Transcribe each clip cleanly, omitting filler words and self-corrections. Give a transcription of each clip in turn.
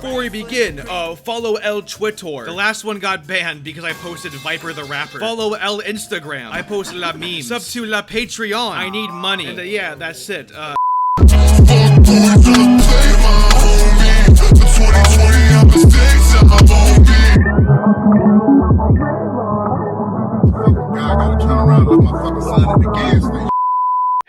before we begin, follow El Twitter. The last one got banned because I posted Viper the Rapper. Follow El Instagram. I posted La Meme. Sub to La Patreon. I need money. And yeah, that's it.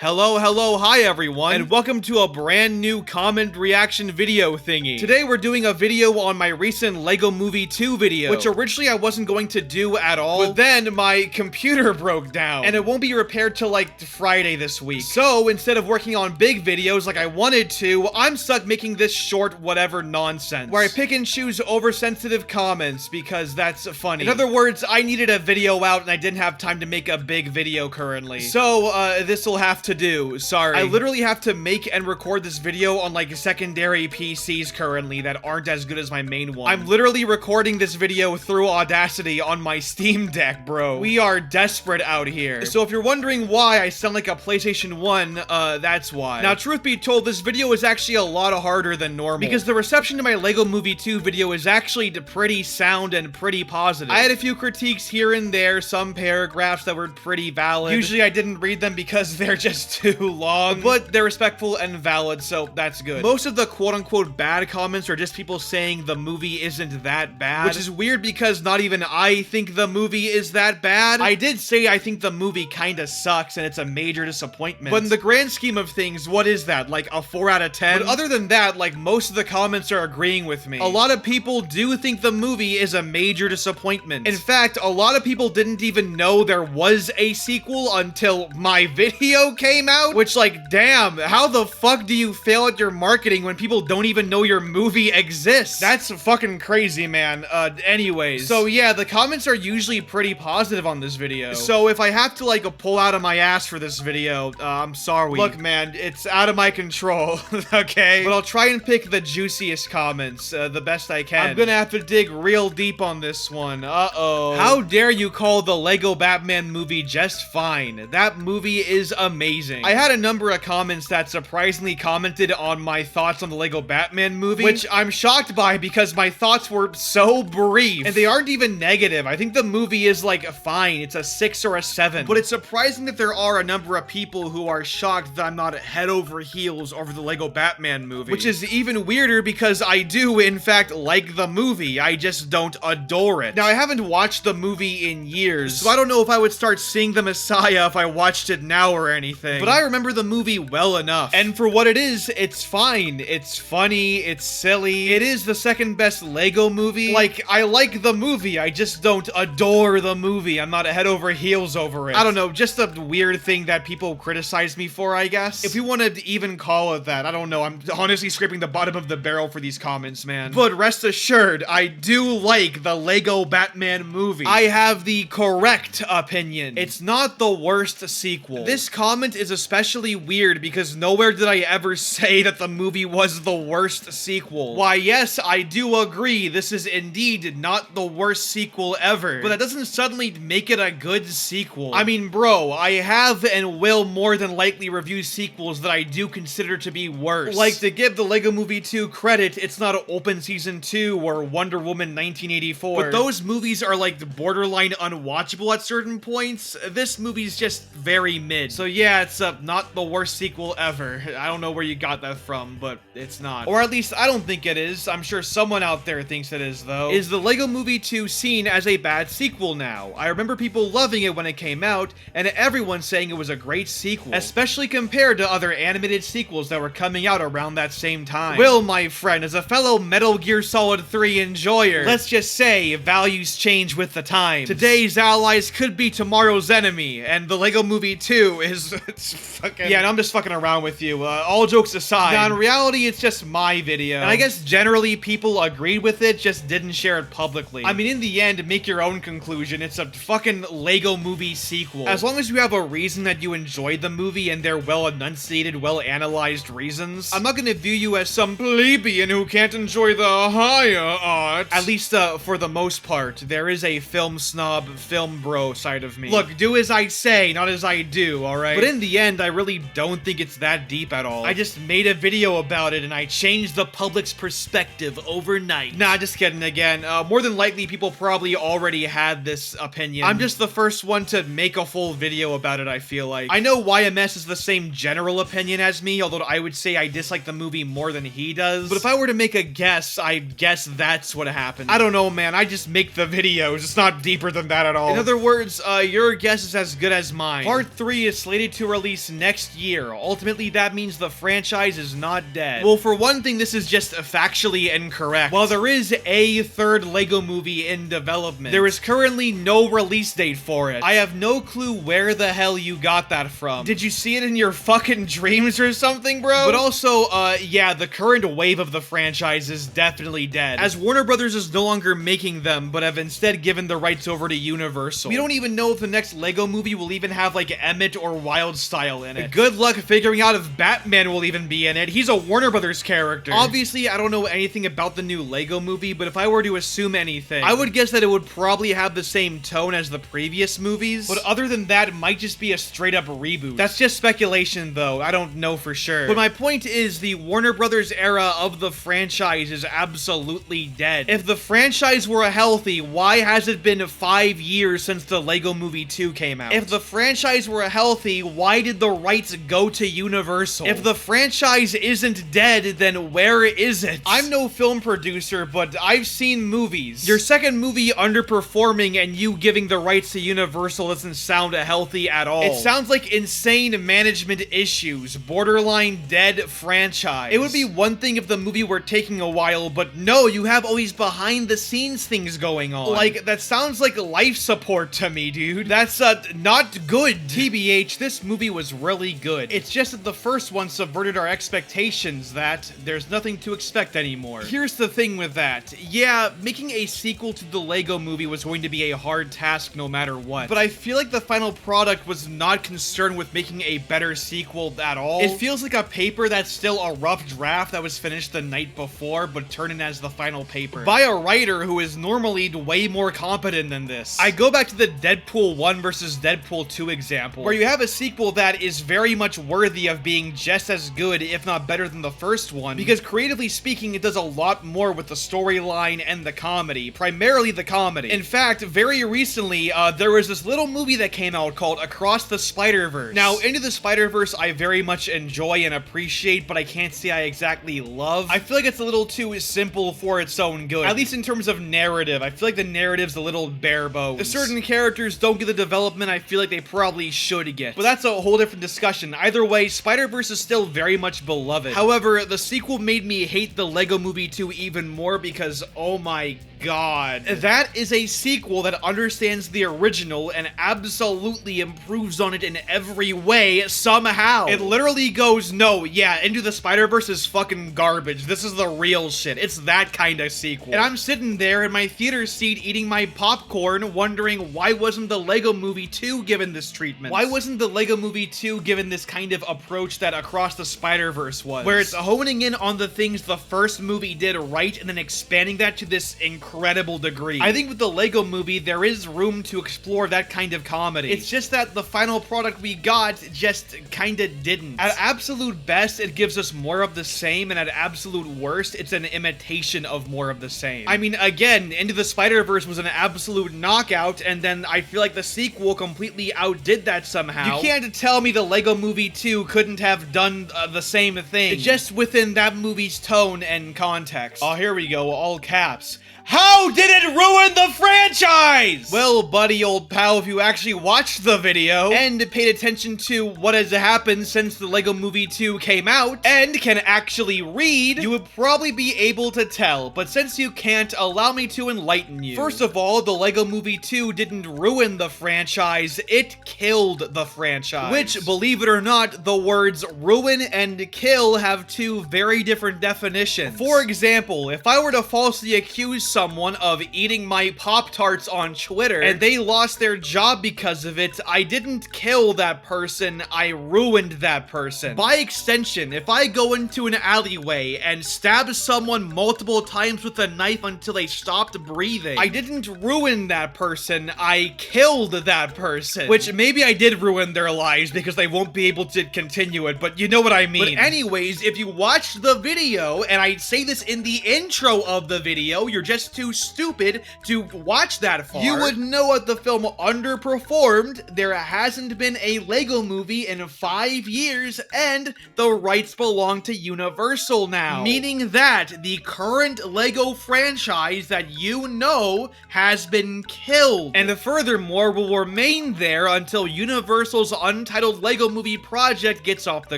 Hello, hi everyone, and welcome to a brand new comment reaction video thingy. Today we're doing a video on my recent LEGO Movie 2 video, which originally I wasn't going to do at all, but then my computer broke down, and it won't be repaired till like Friday this week. So instead of working on big videos like I wanted to, I'm stuck making this short whatever nonsense, where I pick and choose oversensitive comments because that's funny. In other words, I needed a video out and I didn't have time to make a big video currently. So this will have to do. Sorry. I literally have to make and record this video on like secondary PCs currently that aren't as good as my main one. I'm literally recording this video through Audacity on my Steam Deck, bro. We are desperate out here. So if you're wondering why I sound like a PlayStation 1, that's why. Now, truth be told, this video is actually a lot harder than normal because the reception to my LEGO Movie 2 video is actually pretty sound and pretty positive. I had a few critiques here and there, some paragraphs that were pretty valid. Usually I didn't read them because they're just too long, but they're respectful and valid, so that's good. Most of the quote-unquote bad comments are just people saying the movie isn't that bad, which is weird because not even I think the movie is that bad. I did say I think the movie kinda sucks and it's a major disappointment, but in the grand scheme of things, what is that, like a 4 out of 10? But other than that, like, most of the comments are agreeing with me. A lot of people do think the movie is a major disappointment. In fact, a lot of people didn't even know there was a sequel until my video came out, which, like, damn, how the fuck do you fail at your marketing when people don't even know your movie exists? That's fucking crazy, man. Anyways. So yeah, the comments are usually pretty positive on this video. So if I have to, like, pull out of my ass for this video, I'm sorry. Look, man, it's out of my control, okay? But I'll try and pick the juiciest comments, the best I can. I'm gonna have to dig real deep on this one. Uh-oh. How dare you call the LEGO Batman movie just fine? That movie is amazing. I had a number of comments that surprisingly commented on my thoughts on the LEGO Batman movie, which I'm shocked by because my thoughts were so brief, and they aren't even negative. I think the movie is, like, fine. It's a 6 or a 7, but it's surprising that there are a number of people who are shocked that I'm not head over heels over the LEGO Batman movie, which is even weirder because I do, in fact, like the movie. I just don't adore it. Now, I haven't watched the movie in years, so I don't know if I would start seeing the Messiah if I watched it now or anything, but I remember the movie well enough, and for what it is, it's fine. It's funny, it's silly, it is the second best LEGO movie. Like, I like the movie, I just don't adore the movie. I'm not head over heels over it. I don't know, just a weird thing that people criticize me for, I guess. If we want to even call it that, I don't know. I'm honestly scraping the bottom of the barrel for these comments, man. But rest assured, I do like the LEGO Batman movie. I have the correct opinion. It's not the worst sequel. This comment is especially weird because nowhere did I ever say that the movie was the worst sequel. Why, yes, I do agree, this is indeed not the worst sequel ever, but that doesn't suddenly make it a good sequel. I mean, bro, I have and will more than likely review sequels that I do consider to be worse. Like, to give the LEGO Movie 2 credit, it's not Open Season 2 or Wonder Woman 1984, but those movies are, like, borderline unwatchable at certain points. This movie's just very mid. So yeah, it's not the worst sequel ever. I don't know where you got that from, but it's not. Or at least I don't think it is. I'm sure someone out there thinks it is, though. Is the LEGO Movie 2 seen as a bad sequel now? I remember people loving it when it came out, and everyone saying it was a great sequel, especially compared to other animated sequels that were coming out around that same time. Will, my friend, as a fellow Metal Gear Solid 3 enjoyer, let's just say values change with the times. Today's allies could be tomorrow's enemy, and the LEGO Movie 2 is it's fucking... Yeah, and I'm just fucking around with you. All jokes aside, now in reality, it's just my video, and I guess generally people agreed with it, just didn't share it publicly. I mean, in the end, make your own conclusion. It's a fucking LEGO Movie sequel. As long as you have a reason that you enjoyed the movie and they're well enunciated, well analyzed reasons, I'm not gonna view you as some plebeian who can't enjoy the higher art. At least for the most part. There is a film snob, film bro side of me. Look, do as I say, not as I do, alright? But in in the end, I really don't think it's that deep at all. I just made a video about it and I changed the public's perspective overnight. Nah, just kidding again. More than likely, people probably already had this opinion. I'm just the first one to make a full video about it, I feel like. I know YMS is the same general opinion as me, although I would say I dislike the movie more than he does. But if I were to make a guess, I guess that's what happened. I don't know, man. I just make the videos. It's not deeper than that at all. In other words, your guess is as good as mine. Part 3 is slated to release next year. Ultimately, that means the franchise is not dead. Well, for one thing, this is just factually incorrect. While there is a third LEGO movie in development, there is currently no release date for it. I have no clue where the hell you got that from. Did you see it in your fucking dreams or something, bro? But also, yeah, the current wave of the franchise is definitely dead, as Warner Brothers is no longer making them, but have instead given the rights over to Universal. We don't even know if the next LEGO movie will even have, like, Emmett or Wildstyle in it. Good luck figuring out if Batman will even be in it. He's a Warner Brothers character. Obviously, I don't know anything about the new LEGO movie, but if I were to assume anything, I would guess that it would probably have the same tone as the previous movies, but other than that, it might just be a straight-up reboot. That's just speculation, though. I don't know for sure. But my point is, the Warner Brothers era of the franchise is absolutely dead. If the franchise were healthy, why has it been 5 years since the LEGO Movie 2 came out? If the franchise were healthy, why did the rights go to Universal? If the franchise isn't dead, then where is it? I'm no film producer, but I've seen movies. Your second movie underperforming and you giving the rights to Universal doesn't sound healthy at all. It sounds like insane management issues, borderline dead franchise. It would be one thing if the movie were taking a while, but no, you have all these behind the scenes things going on. Like, that sounds like life support to me, dude. That's, not good. TBH, this movie was really good. It's just that the first one subverted our expectations that there's nothing to expect anymore. Here's the thing with that. Yeah, making a sequel to the LEGO movie was going to be a hard task no matter what, but I feel like the final product was not concerned with making a better sequel at all. It feels like a paper that's still a rough draft that was finished the night before, but turned in as the final paper by a writer who is normally way more competent than this. I go back to the Deadpool 1 versus Deadpool 2 example, where you have a sequel that is very much worthy of being just as good, if not better than the first one, because creatively speaking, it does a lot more with the storyline and the comedy, primarily the comedy. In fact, very recently, there was this little movie that came out called Across the Spider-Verse. Now, Into the Spider-Verse I very much enjoy and appreciate, but I can't say I exactly love. I feel like it's a little too simple for its own good, at least in terms of narrative. I feel like the narrative's a little bare bones. Certain characters don't get the development I feel like they probably should get, but that's a whole different discussion. Either way, Spider-Verse is still very much beloved. However, the sequel made me hate the LEGO Movie 2 even more because, oh my god, that is a sequel that understands the original and absolutely improves on it in every way somehow. It literally goes, no, yeah, Into the Spider-Verse is fucking garbage. This is the real shit. It's that kind of sequel. And I'm sitting there in my theater seat eating my popcorn wondering why wasn't the LEGO Movie 2 given this treatment? Why wasn't the LEGO Movie 2 given this kind of approach that Across the Spider-Verse was? Where it's honing in on the things the first movie did right and then expanding that to this incredible degree. I think with the LEGO Movie, there is room to explore that kind of comedy. It's just that the final product we got just kinda didn't. At absolute best, it gives us more of the same, and at absolute worst, it's an imitation of more of the same. I mean, again, Into the Spider-Verse was an absolute knockout, and then I feel like the sequel completely outdid that somehow. You can't tell me the LEGO Movie 2 couldn't have done the same thing, just within that movie's tone and context. Oh, here we go, all caps. How did it ruin the franchise? Well, buddy, old pal, if you actually watched the video and paid attention to what has happened since the LEGO Movie 2 came out and can actually read, you would probably be able to tell. But since you can't, allow me to enlighten you. First of all, the LEGO Movie 2 didn't ruin the franchise, it killed the franchise. Which, believe it or not, the words ruin and kill have two very different definitions. For example, if I were to falsely accuse someone of eating my Pop-Tarts on Twitter and they lost their job because of it, I didn't kill that person, I ruined that person. By extension, if I go into an alleyway and stab someone multiple times with a knife until they stopped breathing, I didn't ruin that person, I killed that person. Which maybe I did ruin their life. franchise because they won't be able to continue it, but you know what I mean. But anyways, if you watch the video, and I say this in the intro of the video, you're just too stupid to watch that far, you would know that the film underperformed. There hasn't been a Lego movie in 5 years, and the rights belong to Universal now. Meaning that the current Lego franchise that you know has been killed. And furthermore, will remain there until Universal's untitled Lego movie project gets off the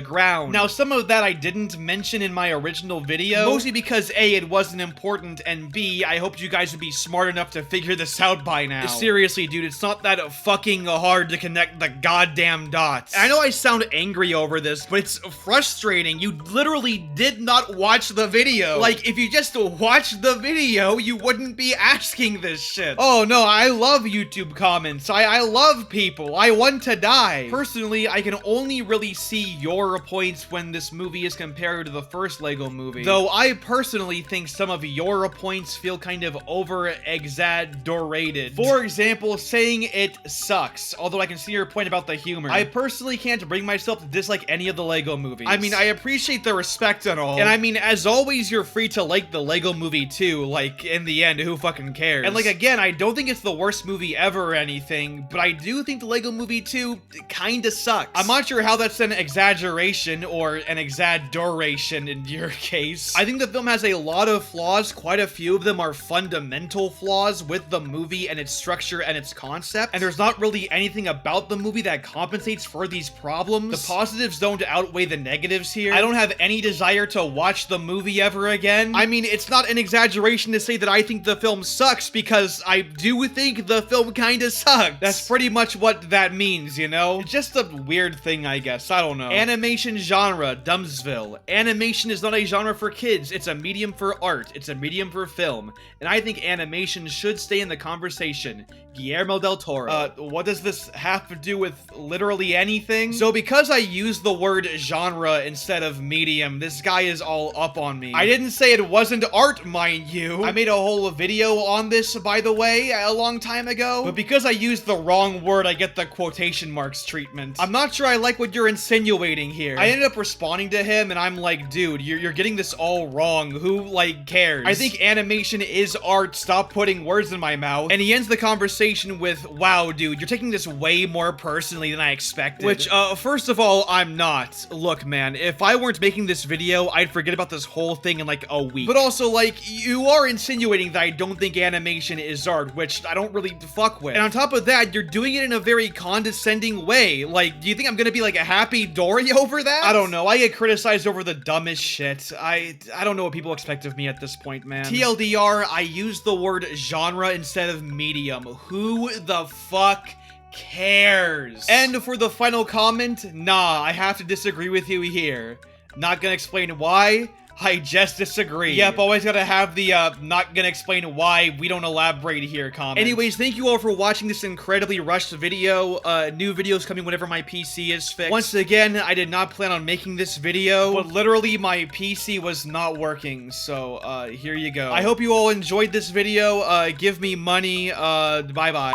ground. Now, some of that I didn't mention in my original video, mostly because A, it wasn't important, and B, I hoped you guys would be smart enough to figure this out by now. Seriously, dude, it's not that fucking hard to connect the goddamn dots. I know I sound angry over this, but it's frustrating. You literally did not watch the video. Like, if you just watched the video, you wouldn't be asking this shit. Oh no, I love YouTube comments. I love people. I want to die. Personally, I can only really see your points when this movie is compared to the first Lego movie. Though I personally think some of your points feel kind of over-exaggerated. For example, saying it sucks, although I can see your point about the humor. I personally can't bring myself to dislike any of the Lego movies. I mean, I appreciate the respect and all. And I mean, as always, you're free to like the Lego movie too. Like, in the end, who fucking cares? And like, again, I don't think it's the worst movie ever or anything, but I do think the Lego movie 2 kinda sucks. I'm not sure how that's an exaggeration or an exaggeration in your case. I think the film has a lot of flaws. Quite a few of them are fundamental flaws with the movie and its structure and its concept, and there's not really anything about the movie that compensates for these problems. The positives don't outweigh the negatives here. I don't have any desire to watch the movie ever again. I mean, it's not an exaggeration to say that I think the film sucks, because I do think the film kinda sucks. That's pretty much what that means, you know? It's just a weird thing, I guess. I don't know. Animation genre, Dumbsville. Animation is not a genre for kids. It's a medium for art. It's a medium for film. And I think animation should stay in the conversation. Guillermo del Toro. What does this have to do with literally anything? So because I used the word genre instead of medium, this guy is all up on me. I didn't say it wasn't art, mind you. I made a whole video on this, by the way, a long time ago. But because I used the wrong word, I get the quotation marks treatment. I'm not sure I like what you're insinuating here. I ended up responding to him, and I'm like, dude, you're getting this all wrong. Who, like, cares? I think animation is art. Stop putting words in my mouth. And he ends the conversation with, wow, dude, you're taking this way more personally than I expected. Which, first of all, I'm not. Look, man, if I weren't making this video, I'd forget about this whole thing in like a week. But also, like, you are insinuating that I don't think animation is art, which I don't really fuck with. And on top of that, you're doing it in a very condescending way. Like, do you think I'm gonna be like a happy Dory over that? I don't know. I get criticized over the dumbest shit. I don't know what people expect of me at this point, man. TLDR, I used the word genre instead of medium. Who the fuck cares? And for the final comment, nah, I have to disagree with you here. Not gonna explain why. I just disagree. Yep, always gotta have the, not gonna explain why we don't elaborate here comment. Anyways, thank you all for watching this incredibly rushed video. New videos coming whenever my PC is fixed. Once again, I did not plan on making this video, but literally my PC was not working, so, here you go. I hope you all enjoyed this video. Give me money, bye-bye.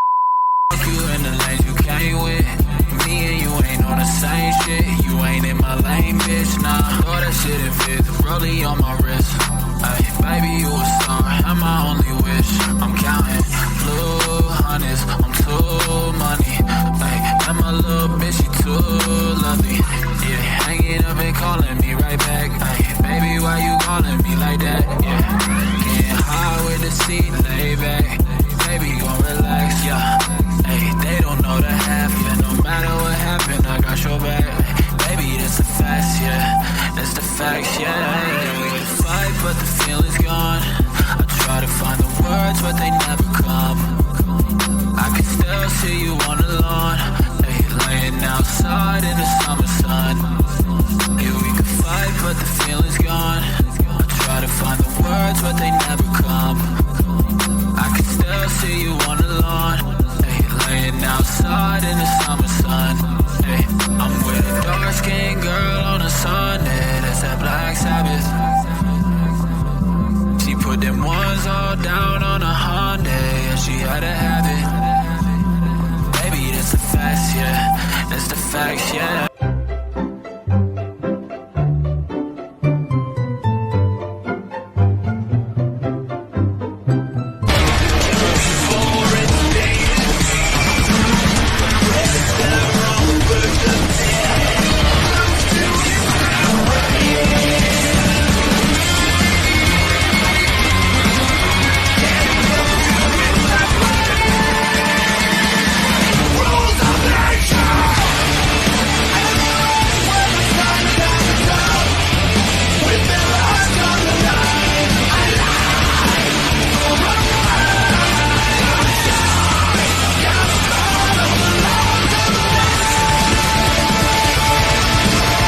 Same shit, you ain't in my lane, bitch, nah. Throw that shit in fifth, rollie on my wrist. Ay, baby, you a star, I'm my only wish. I'm counting blue hundreds, I'm too money. Ay, and my little bitch, she too lovely. Yeah, hanging up and calling me right back. Ay, baby, why you calling me like that? Yeah, getting high with the seat, lay back. Baby, gon' relax, yeah. Ay, they don't know the half, yeah. No matter what happened, I got your back. Baby, that's the facts, yeah. That's the facts, yeah. Yeah, we can fight, but the feeling's gone. I try to find the words, but they never come. I can still see you on the lawn. Hey, laying outside in the summer sun. Yeah, we can fight, but the feeling's gone. I try to find the words, but they never come. I can still see you on the lawn. Laying outside in the summer sun. Hey, I'm with a dark-skinned girl on a Sunday. That's that Black Sabbath. She put them ones all down on a Hyundai, and she had to have it. sex, yeah.